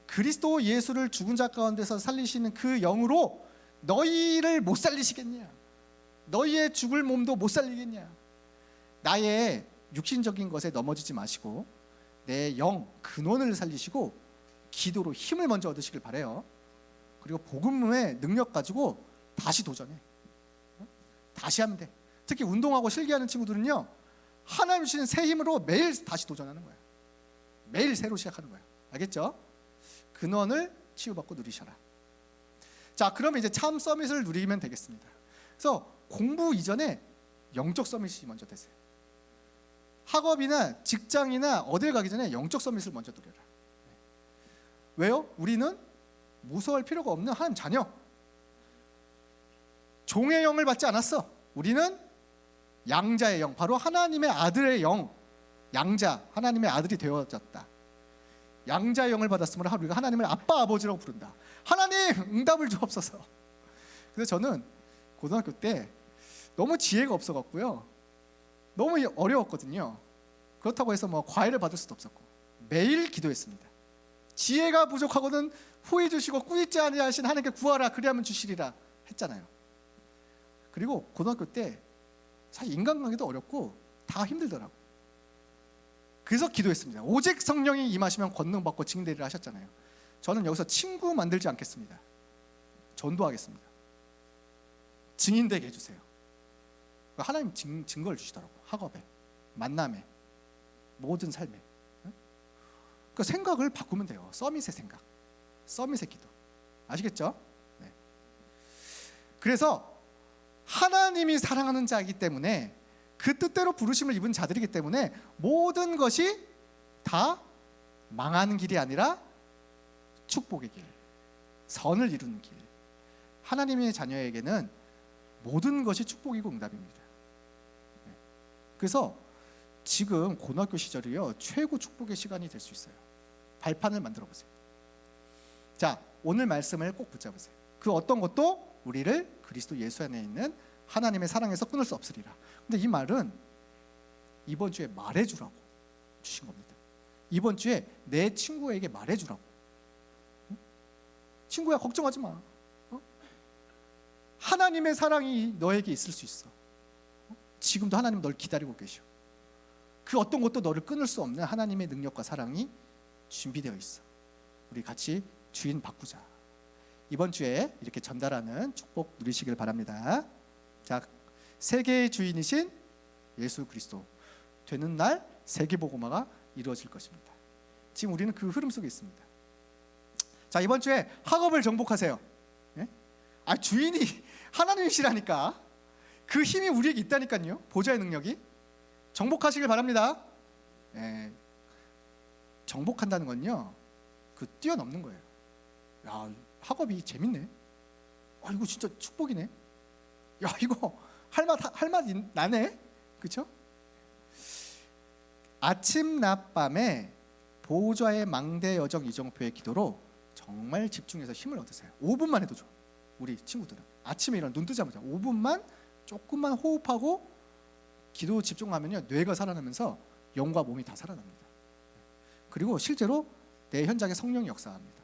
그리스도 예수를 죽은 자 가운데서 살리시는 그 영으로 너희를 못 살리시겠냐? 너희의 죽을 몸도 못 살리겠냐? 나의 육신적인 것에 넘어지지 마시고 내 영 근원을 살리시고 기도로 힘을 먼저 얻으시길 바래요. 그리고 복음의 능력 가지고 다시 도전해. 다시 하면 돼. 특히 운동하고 실기하는 친구들은요, 하나님 주시는 새 힘으로 매일 다시 도전하는 거야. 매일 새로 시작하는 거야. 알겠죠? 근원을 치유받고 누리셔라. 자, 그러면 이제 참 서밋을 누리면 되겠습니다. 그래서 공부 이전에 영적 서밋이 먼저 되세요. 학업이나 직장이나 어딜 가기 전에 영적 서밋을 먼저 누려라. 왜요? 우리는 무서워할 필요가 없는 하나님 자녀. 종의 영을 받지 않았어. 우리는 양자의 영, 바로 하나님의 아들의 영, 양자, 하나님의 아들이 되어졌다. 양자의 영을 받았으므로 우리가 하나님을 아빠 아버지라고 부른다. 하나님 응답을 주옵소서. 그래서 저는 고등학교 때 너무 지혜가 없어갖고요, 너무 어려웠거든요. 그렇다고 해서 뭐 과외를 받을 수도 없었고 매일 기도했습니다. 지혜가 부족하거든 후회 주시고 꾸짖지 아니하신 하나님께 구하라 그리하면 주시리라 했잖아요. 그리고 고등학교 때 사실 인간관계도 어렵고 다 힘들더라고. 그래서 기도했습니다. 오직 성령이 임하시면 권능받고 증인되리라 하셨잖아요. 저는 여기서 친구 만들지 않겠습니다. 전도하겠습니다. 증인되게 해주세요. 하나님 증거를 주시더라고. 학업에, 만남에, 모든 삶에. 그 생각을 바꾸면 돼요. 서밋의 생각, 서밋의 기도. 아시겠죠? 네. 그래서 하나님이 사랑하는 자이기 때문에, 그 뜻대로 부르심을 입은 자들이기 때문에 모든 것이 다 망하는 길이 아니라 축복의 길, 선을 이루는 길. 하나님의 자녀에게는 모든 것이 축복이고 응답입니다. 그래서 지금 고등학교 시절이요, 최고 축복의 시간이 될 수 있어요. 발판을 만들어 보세요. 자, 오늘 말씀을 꼭 붙잡으세요. 그 어떤 것도 우리를 그리스도 예수 안에 있는 하나님의 사랑에서 끊을 수 없으리라. 근데 이 말은 이번 주에 말해주라고 주신 겁니다. 이번 주에 내 친구에게 말해주라고. 응? 친구야, 걱정하지 마. 하나님의 사랑이 너에게 있을 수 있어. 지금도 하나님 널 기다리고 계셔. 그 어떤 것도 너를 끊을 수 없는 하나님의 능력과 사랑이 준비되어 있어. 우리 같이 주인 바꾸자. 이번 주에 이렇게 전달하는 축복 누리시길 바랍니다. 자, 세계의 주인이신 예수 그리스도 되는 날 세계복음화가 이루어질 것입니다. 지금 우리는 그 흐름 속에 있습니다. 자, 이번 주에 학업을 정복하세요. 예? 주인이 하나님이시라니까. 그 힘이 우리에게 있다니까요. 보좌의 능력이. 정복하시길 바랍니다. 예. 정복한다는 건요, 그 뛰어넘는 거예요. 야, 학업이 재밌네. 이거 진짜 축복이네. 야, 이거 할맛 나네. 그렇죠? 아침 낮밤에 보좌의 망대 여정 이정표의 기도로 정말 집중해서 힘을 얻으세요. 5분만 해도 좋아. 우리 친구들은 아침에 일어나 눈 뜨자마자 5분만 조금만 호흡하고 기도 집중하면요, 뇌가 살아나면서 영과 몸이 다 살아납니다. 그리고 실제로 내 현장에 성령이 역사합니다.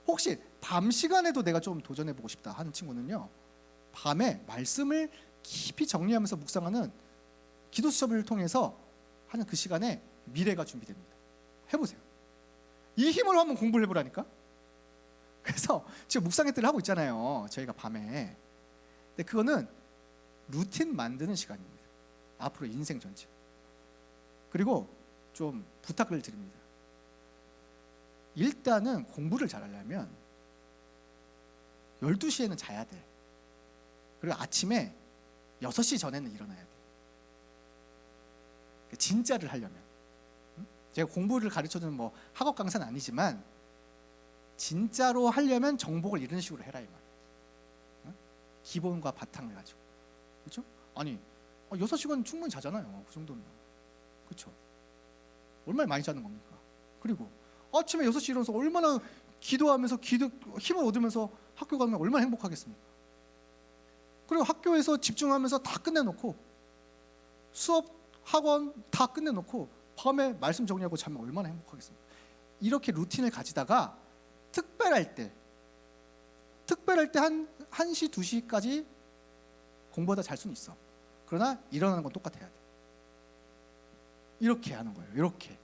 혹시 밤 시간에도 내가 좀 도전해보고 싶다 하는 친구는요, 밤에 말씀을 깊이 정리하면서 묵상하는 기도 수첩을 통해서 하는 그 시간에 미래가 준비됩니다. 해보세요. 이 힘으로 한번 공부를 해보라니까. 그래서 지금 묵상회들을 하고 있잖아요, 저희가 밤에. 근데 그거는 루틴 만드는 시간입니다. 앞으로 인생 전체. 그리고 좀 부탁을 드립니다. 일단은 공부를 잘하려면 12시에는 자야 돼. 그리고 아침에 6시 전에는 일어나야 돼. 진짜를 하려면. 제가 공부를 가르쳐주는 뭐 학업 강사는 아니지만 진짜로 하려면 정복을 이런 식으로 해라 이 말이에요. 기본과 바탕을 가지고. 그렇죠? 아니 6시간 충분히 자잖아요. 그 정도면. 그렇죠? 얼마나 많이 자는 겁니까? 그리고 아침에 6시 일어나서 얼마나 기도하면서 힘을 얻으면서 학교 가면 얼마나 행복하겠습니까? 그리고 학교에서 집중하면서 다 끝내놓고 수업, 학원 다 끝내놓고 밤에 말씀 정리하고 자면 얼마나 행복하겠습니까? 이렇게 루틴을 가지다가 특별할 때 한 1시, 2시까지 공부하다 잘 수는 있어. 그러나 일어나는 건 똑같아야 돼. 이렇게 하는 거예요. 이렇게.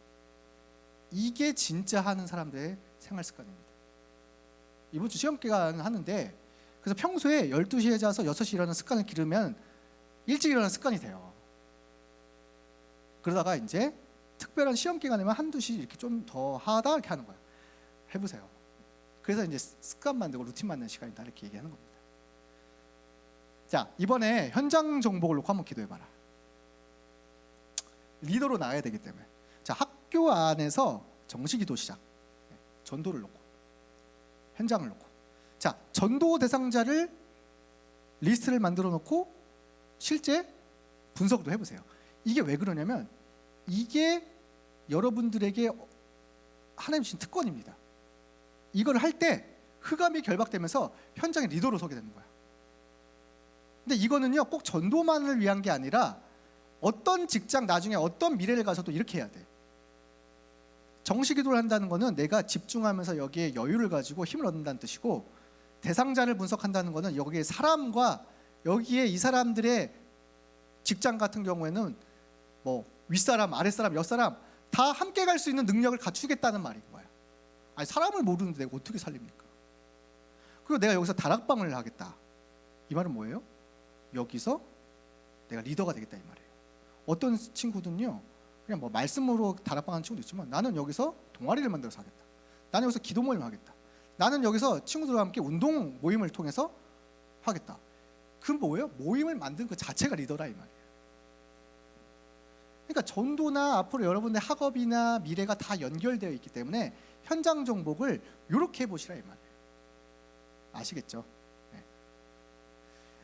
이게 진짜 하는 사람들의 생활 습관입니다. 이번 주 시험 기간 하는데 그래서 평소에 12시에 자서 6시 일어나는 습관을 기르면 일찍 일어나는 습관이 돼요. 그러다가 이제 특별한 시험 기간에만 한두 시 이렇게 좀 더 하다 이렇게 하는 거예요. 해보세요. 그래서 이제 습관 만들고 루틴 만드는 시간이다 이렇게 얘기하는 겁니다. 자, 이번에 현장 정복을 놓고 한번 기도해봐라. 리더로 나가야 되기 때문에. 자, 학교 안에서 정시기도 시작. 전도를 놓고 현장을 놓고. 자, 전도 대상자를 리스트를 만들어 놓고 실제 분석도 해보세요. 이게 왜 그러냐면 이게 여러분들에게 하나님 주신 특권입니다. 이걸 할 때 흑암이 결박되면서 현장의 리더로 서게 되는 거야. 근데 이거는요 꼭 전도만을 위한 게 아니라 어떤 직장 나중에 어떤 미래를 가서도 이렇게 해야 돼. 정시기도를 한다는 거는 내가 집중하면서 여기에 여유를 가지고 힘을 얻는다는 뜻이고, 대상자를 분석한다는 거는 여기에 사람과 여기에 이 사람들의 직장 같은 경우에는 뭐 윗사람, 아랫사람, 옆사람 다 함께 갈 수 있는 능력을 갖추겠다는 말인 거야. 아니 사람을 모르는데 내가 어떻게 살립니까? 그리고 내가 여기서 다락방을 하겠다. 이 말은 뭐예요? 여기서 내가 리더가 되겠다 이 말이에요. 어떤 친구들은요 그냥 뭐 말씀으로 다락방 하는 친구도 있지만 나는 여기서 동아리를 만들어서 하겠다. 나는 여기서 기도 모임을 하겠다. 나는 여기서 친구들과 함께 운동 모임을 통해서 하겠다. 그 뭐예요? 모임을 만든 그 자체가 리더라 이 말이에요. 그러니까 전도나 앞으로 여러분의 학업이나 미래가 다 연결되어 있기 때문에 현장 정복을 이렇게 해보시라 이 말이에요. 아시겠죠? 네.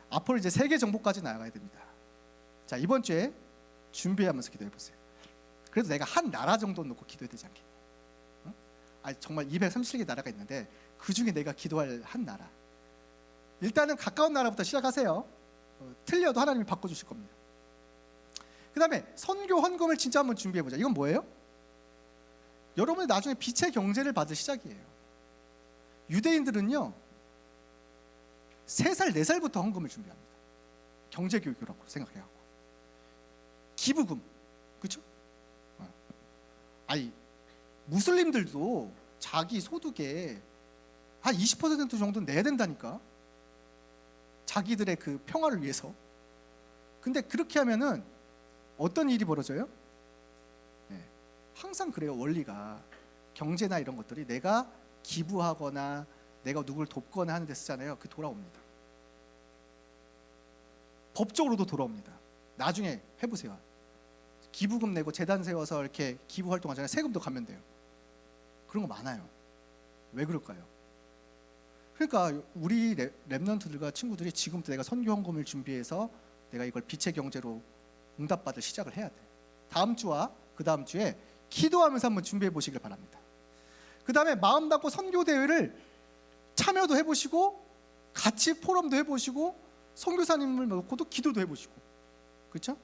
앞으로 이제 세계 정복까지 나아가야 됩니다. 자, 이번 주에 준비하면서 기도해 보세요. 그래도 내가 한 나라 정도 놓고 기도해야 되지 않겠니? 응? 아니 정말 237개 나라가 있는데 그 중에 내가 기도할 한 나라. 일단은 가까운 나라부터 시작하세요. 틀려도 하나님이 바꿔주실 겁니다. 그 다음에 선교 헌금을 진짜 한번 준비해보자. 이건 뭐예요? 여러분이 나중에 빛의 경제를 받을 시작이에요. 유대인들은요 3살, 4살부터 헌금을 준비합니다. 경제교육이라고 생각해요. 기부금, 그렇죠? 아니 무슬림들도 자기 소득의 한 20% 정도는 내야 된다니까. 자기들의 그 평화를 위해서. 근데 그렇게 하면은 어떤 일이 벌어져요? 네, 항상 그래요. 원리가 경제나 이런 것들이 내가 기부하거나 내가 누구를 돕거나 하는 데 쓰잖아요. 그 돌아옵니다. 법적으로도 돌아옵니다. 나중에 해보세요. 기부금 내고 재단 세워서 이렇게 기부 활동하잖아요. 세금도 가면 돼요. 그런 거 많아요. 왜 그럴까요? 그러니까 우리 랩런트들과 친구들이 지금부터 내가 선교 헌금을 준비해서 내가 이걸 빛의 경제로 응답받을 시작을 해야 돼. 다음 주와 그 다음 주에 기도하면서 한번 준비해 보시길 바랍니다. 그 다음에 마음 닫고 선교 대회를 참여도 해보시고 같이 포럼도 해보시고 선교사님을 놓고도 기도도 해보시고, 그렇죠?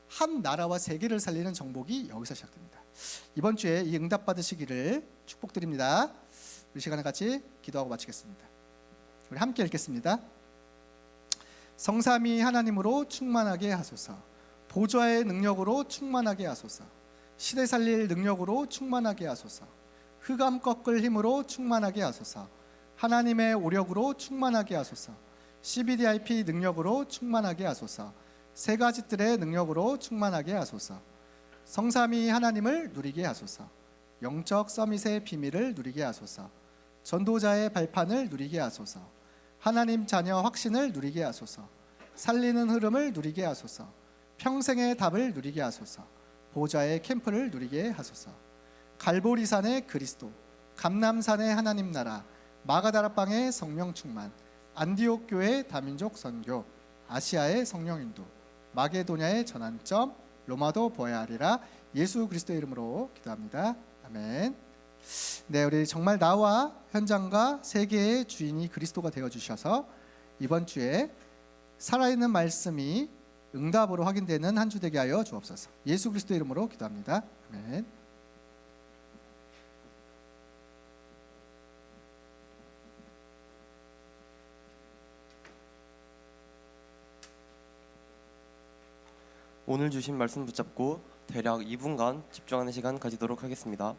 한 나라와 세계를 살리는 정복이 여기서 시작됩니다. 이번 주에 이 응답 받으시기를 축복드립니다. 우리 시간에 같이 기도하고 마치겠습니다. 우리 함께 읽겠습니다. 성삼위 하나님으로 충만하게 하소서. 보좌의 능력으로 충만하게 하소서. 시대 살릴 능력으로 충만하게 하소서. 흑암 꺾을 힘으로 충만하게 하소서. 하나님의 오력으로 충만하게 하소서. CBDIP 능력으로 충만하게 하소서. 세 가지 뜰의 능력으로 충만하게 하소서. 성삼위 하나님을 누리게 하소서. 영적 서밋의 비밀을 누리게 하소서. 전도자의 발판을 누리게 하소서. 하나님 자녀 확신을 누리게 하소서. 살리는 흐름을 누리게 하소서. 평생의 답을 누리게 하소서. 보좌의 캠프를 누리게 하소서. 갈보리산의 그리스도, 감남산의 하나님 나라, 마가다락방의 성령 충만, 안디옥 교회 다민족 선교, 아시아의 성령 인도, 마게도냐의 전환점, 로마도 보아야 하리라. 예수 그리스도의 이름으로 기도합니다. 아멘. 네, 우리 정말 나와 현장과 세계의 주인이 그리스도가 되어 주셔서 이번 주에 살아있는 말씀이 응답으로 확인되는 한 주 되게 하여 주옵소서. 예수 그리스도의 이름으로 기도합니다. 아멘. 오늘 주신 말씀 붙잡고 대략 2분간 집중하는 시간 가지도록 하겠습니다.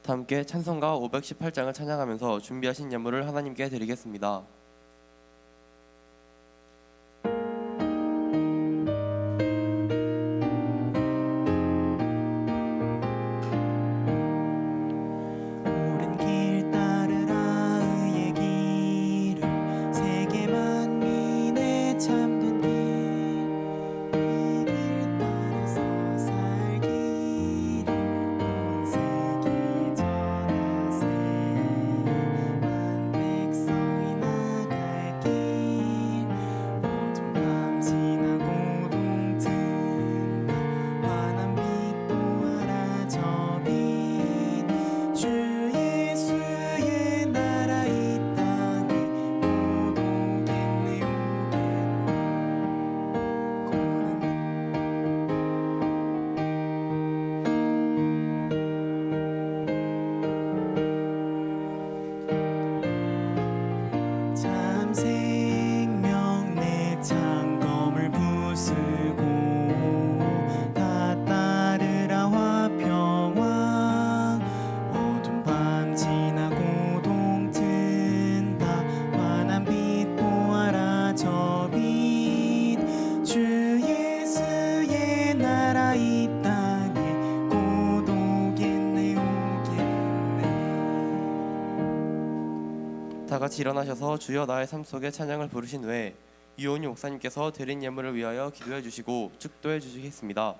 함께 찬송가 518장을 찬양하면서 준비하신 예물을 하나님께 드리겠습니다. 오랜 길 따르라 의의 길을 세계 만민의 참된 길 이 길 따라서 살기를 온 세계 전하세 만 백성이 나갈 길 어둠 밤 지나고 동튼다 환한 빛도 알아 저빛 주 예수의 나라 이 땅에 곧 오겠네 참 생명 내 창검을 부수고 다 따르라 화평왕 어두운 밤 지나고 동튼다 환한 빛 보아라 저 빛 주 예수의 나라 이 땅에 곧 오겠네 오겠네. 다 같이 일어나셔서 주여 나의 삶 속에 찬양을 부르신 후에 이온유 목사님께서 드린 예물을 위하여 기도해 주시고 축도해 주시겠습니다.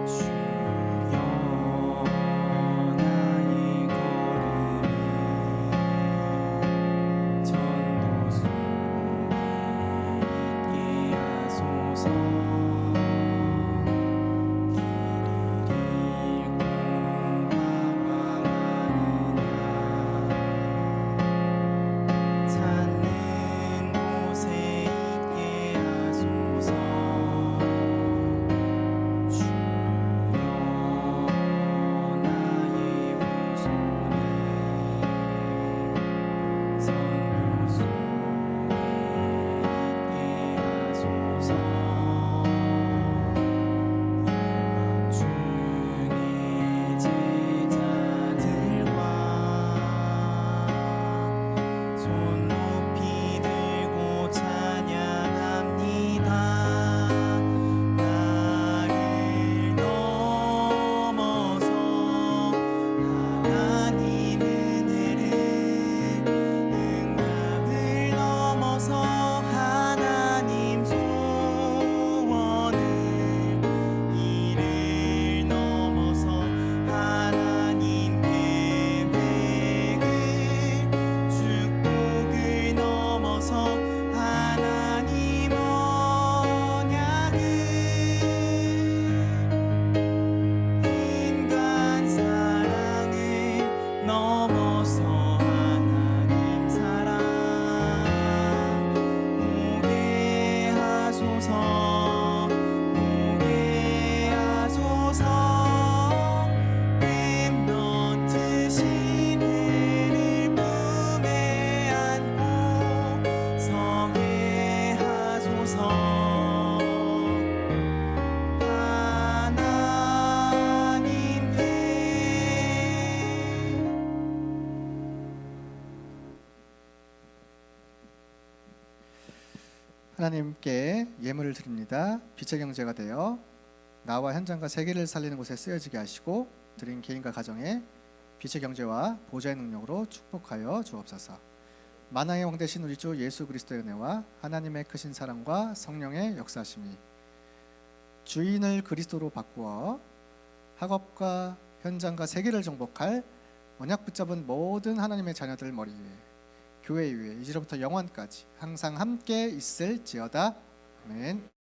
주여 나의 걸음을 하나님께 예물을 드립니다. 빛의 경제가 되어 나와 현장과 세계를 살리는 곳에 쓰여지게 하시고 드린 개인과 가정에 빛의 경제와 보좌의 능력으로 축복하여 주옵소서. 만왕의 왕 되신 우리 주 예수 그리스도의 은혜와 하나님의 크신 사랑과 성령의 역사심이 주인을 그리스도로 바꾸어 학업과 현장과 세계를 정복할 언약 붙잡은 모든 하나님의 자녀들 머리 위에 교회 위에 이제로부터 영원까지 항상 함께 있을지어다. 아멘.